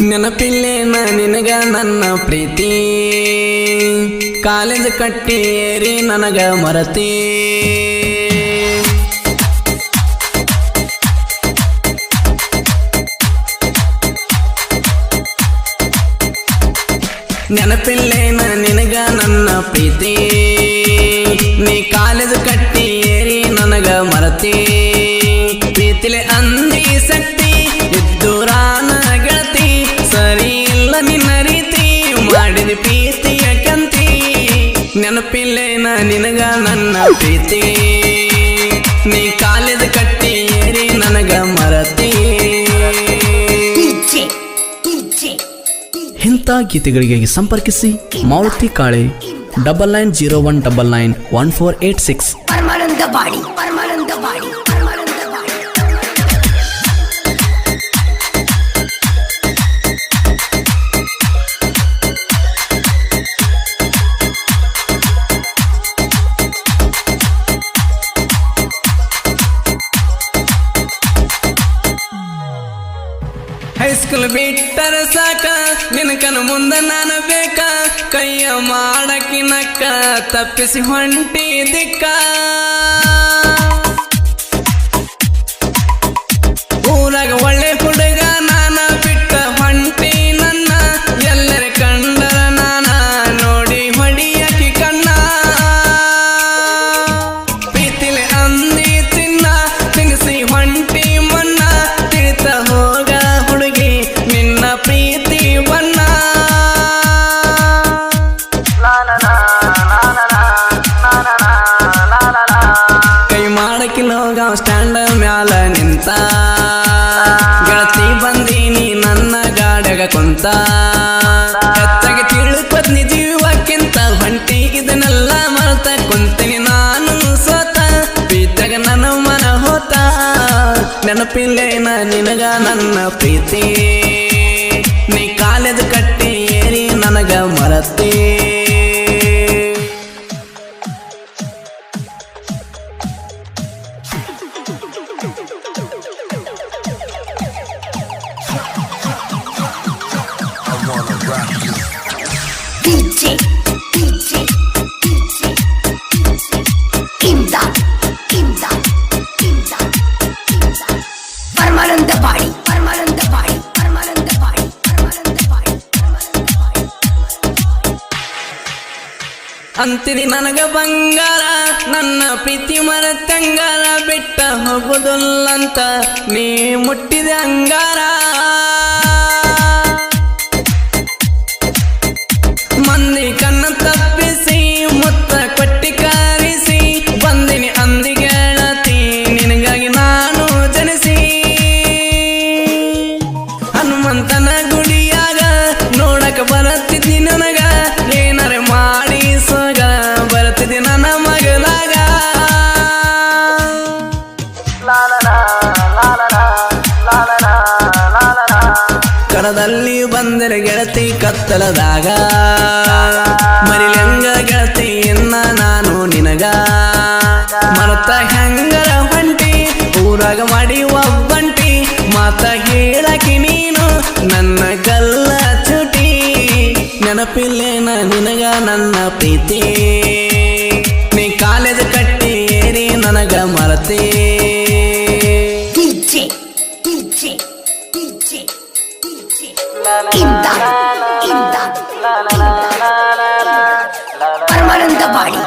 ನೆನಪಿಲ್ಲೇನ ನಿನಗ ನನ್ನ ಪ್ರೀತಿ ಕಾಲೇಜ್ ಕಟ್ಟಿ ಏರಿ ನನಗ ಮರತಿ ನೆನಪಿಲ್ಲೇನ ನಿನಗ ನನ್ನ ಪ್ರೀತಿ ನೀ ಕಾಲೇಜ್ ಕಟ್ಟಿ ಏರಿ ನನಗ ಮರತಿ ಪ್ರೀತಿಲೆ ಅಂದಿ ಶಕ್ತಿ ಇದ್ದೂರಾನ ಗೆಳತಿ ಸರಿ ಇಲ್ಲ ನಿನ್ನ ರೀತಿ ಮಾಡಿದ ಪ್ರೀತಿಯ ಕಂತಿ ನೆನಪಿಲ್ಲೇನ ನಿನಗ ನನ್ನ ಪ್ರೀತಿ ನೀ ಕಾಲೇಜ್ ಕಟ್ಟಿ ಏರಿ ನನಗ ಮರತಿ ಇಂಥ ಗೀತೆಗಳಿಗೆ ಸಂಪರ್ಕಿಸಿ ಮಾರುತಿ ಕಾಳೆ 9901991486 ಪರಮಾನಂದವಾಡಿ ಹೈಸ್ಕೂಲ್ ಬಿಟ್ಟರ ಸಾಕ ನಿನಕನ ಮುಂದ ನಾನು ಬೇಕ ಕೈಯ ಮಾಡಕಿನಕ್ಕ ತಪ್ಪಿಸಿ ಹೊಂಟಿ ದಿಕ್ಕ ಊರಾಗ ಒಳ್ಳೆ ಹುಡುಗ ನಾನ ಬಿಟ್ಟ ಹೊಂಟಿ ನನ್ನ ಎಲ್ಲರ ಕಂಡರ ನಾನ ನೋಡಿ ಹೊಡಿಯಕಿ ಕಣ್ಣ ಪ್ರೀತಿಲೆ ಅಂದಿ ತಿನ್ನ ತಿನ್ನಿಸಿ ಹೊಂಟಿ ಮನ್ನ ತಿಳಿತ ಹೋಗ ಹುಡುಗಿ ನಿನ್ನ ಪ್ರೀತಿ ಬಣ್ಣ ಕೈ ಮಾಡಕಿಲ್ಲ ಹೋಗ ಸ್ಟ್ಯಾಂಡ್ ಮ್ಯಾಲ ನಿಂತ ಗೆಳತಿ ಬಂದೀನಿ ನನ್ನ ಗಾಡ್ಯಾಗ ಕುಂತ ಹೆಚ್ಚಾಗಿ ತಿಳ್ಕೊತ್ನಿ ಜೀವಕ್ಕಿಂತ ಹೊಂಟಿ ಇದನ್ನೆಲ್ಲ ಮರ್ತ ಕುಂತೀನಿ ನಾನು ಸೋತ ಪ್ರೀತಿಯಾಗ ನನ್ನ ಮನ ಹೋತ ನೆನಪಿಲ್ಲೇನ ನಿನಗ ನನ್ನ ಪ್ರೀತಿ ನೀ ಕಾಲೇಜ್ ಕಟ್ಟಿ ಏರಿ ನನಗ ಮರತಿ ಅಂತಿದಿ ನನಗ ಬಂಗಾರ ನನ್ನ ಪ್ರೀತಿ ಮರತಂಗಾರ ಬಿಟ್ಟ ಹೋಗುದಿಲ್ಲಂತ ನೀ ಮುಟ್ಟಿದೆ ಅಂಗಾರ ಮಂದಿ ಕಣ್ಣ ತಪ್ಪಿಸಿ ಮುತ್ತ ಕೊಟ್ಟಿ ಕಾರಿಸಿ ಬಂದಿನಿ ಅಂದಿ ಗೆಳತಿ ನಿನಗಾಗಿ ನಾನು ಜನಿಸಿ ಹನುಮಂತನ ಗುಡಿಯಾಗ ನೋಡಕ ಬರತ್ತಿದ್ದಿ ನನಗ ಏನಾರೆ ಮಾಡಿ ಸೋಗ ಬರತ್ತಿದ್ದಿ ನನ್ನ ಮಗಲಾಗ ಕಡದಲ್ಲಿ ಬಂದರೆ ಗೆಳತಿ ಕತ್ತಲದಾಗ ಮರಿಲಂಗ ಗೆಳತಿ ಎನ್ನ ನಾನು ನಿನಗ ಮರತ ಹೆಂಗರ ಹೊಂಟಿ ಊರಾಗ ಮಾಡಿ ಒಬ್ಬಂಟಿ ಮಾತ ಹೇಳಕಿ ನೀನು ನನ್ನ ಗಲ್ಲ ಚುಟಿ ನೆನಪಿಲ್ಲೇನ ನಿನಗ ನನ್ನ ಪ್ರೀತಿ ನೀ ಕಾಲೇಜ್ ಕಟ್ಟಿ ಏರಿ ನನಗ ಮರತಿ ಪರಮಾನಂದವಾಡಿ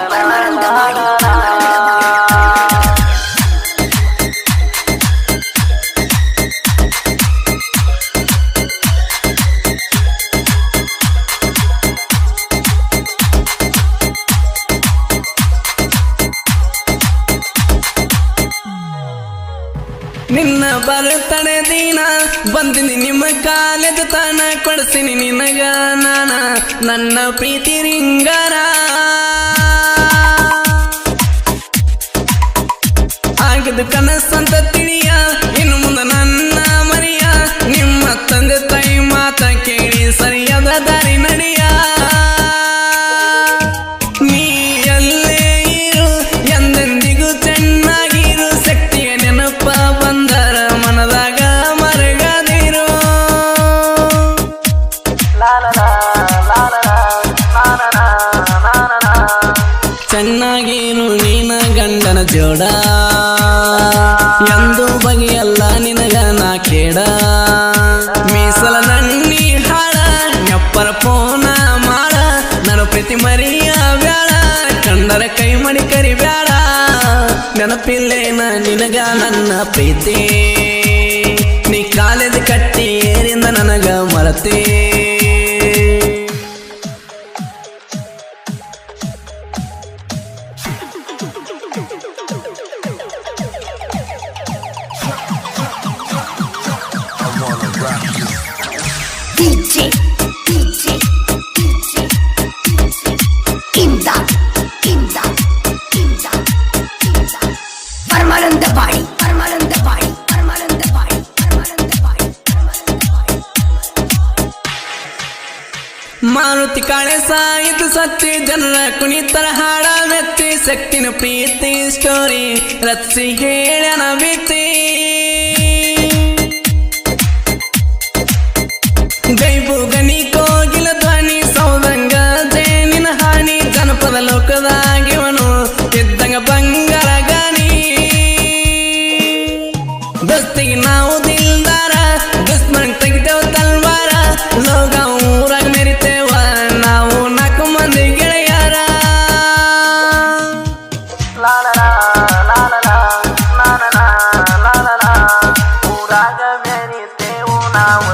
ನಿನ್ನ ಬರ್ತಡೆ ದಿನ ಬಂದಿನಿ ನಿಮ್ಮ ಕಾಲೇಜ್ ತಾನ ಕೊಡ್ತೀನಿ ನಿನಗ ನಾನ ನನ್ನ ಪ್ರೀತಿ ರಿಂಗಾರ ಆಗಿದ್ದು ಕನಸಂತ ತಿಳಿಯ ಇನ್ನು ಮುಂದೆ ನನ್ನ ಮರಿಯ ಪ್ರೀತಿ ನೀ ಕಾಲೇಜ್ ಕಟ್ಟಿ ಏರಿಂದ ನನಗ ಮರತಿ DJ Imdad Paramanandabadi Maruti Kale ಸಾಯಿತು Sachi ಜನರ ಕುಣಿತರ ಹಾಡ ಮೆಚ್ಚಿ ಸಕ್ಕಿನ ಪ್ರೀತಿ ಸ್ಟೋರಿ ರಚಿಸಿ ಹೇಳ್ಯಾನ ಬೀತಿ ಗೈಬು ಗನಿ ಕೋಗಿಲ ಧ್ವನಿ ಸೌದಂಗ ಜೇನಿನ ಹಾನಿ ಜನಪದ ಲೋಕದಾಗಿವನು ಇದ್ದಂಗ ಬಂಗಾರ ಗಾನಿ ದೋಸ್ತಿಗೆ ನಾವು ದಿಲ್ದಾರ ದುಶ್ಮನ್ ತೆಗಿತೇವ ತಲ್ವಾರ ಲೋಗ ಊರಾಗ ಮೆರಿತೇವ ನಾವು 4 ಮಂದಿ ಗೆಳೆಯರ ಊರಾಗ ಮೆರಿತೇವು ನಾವು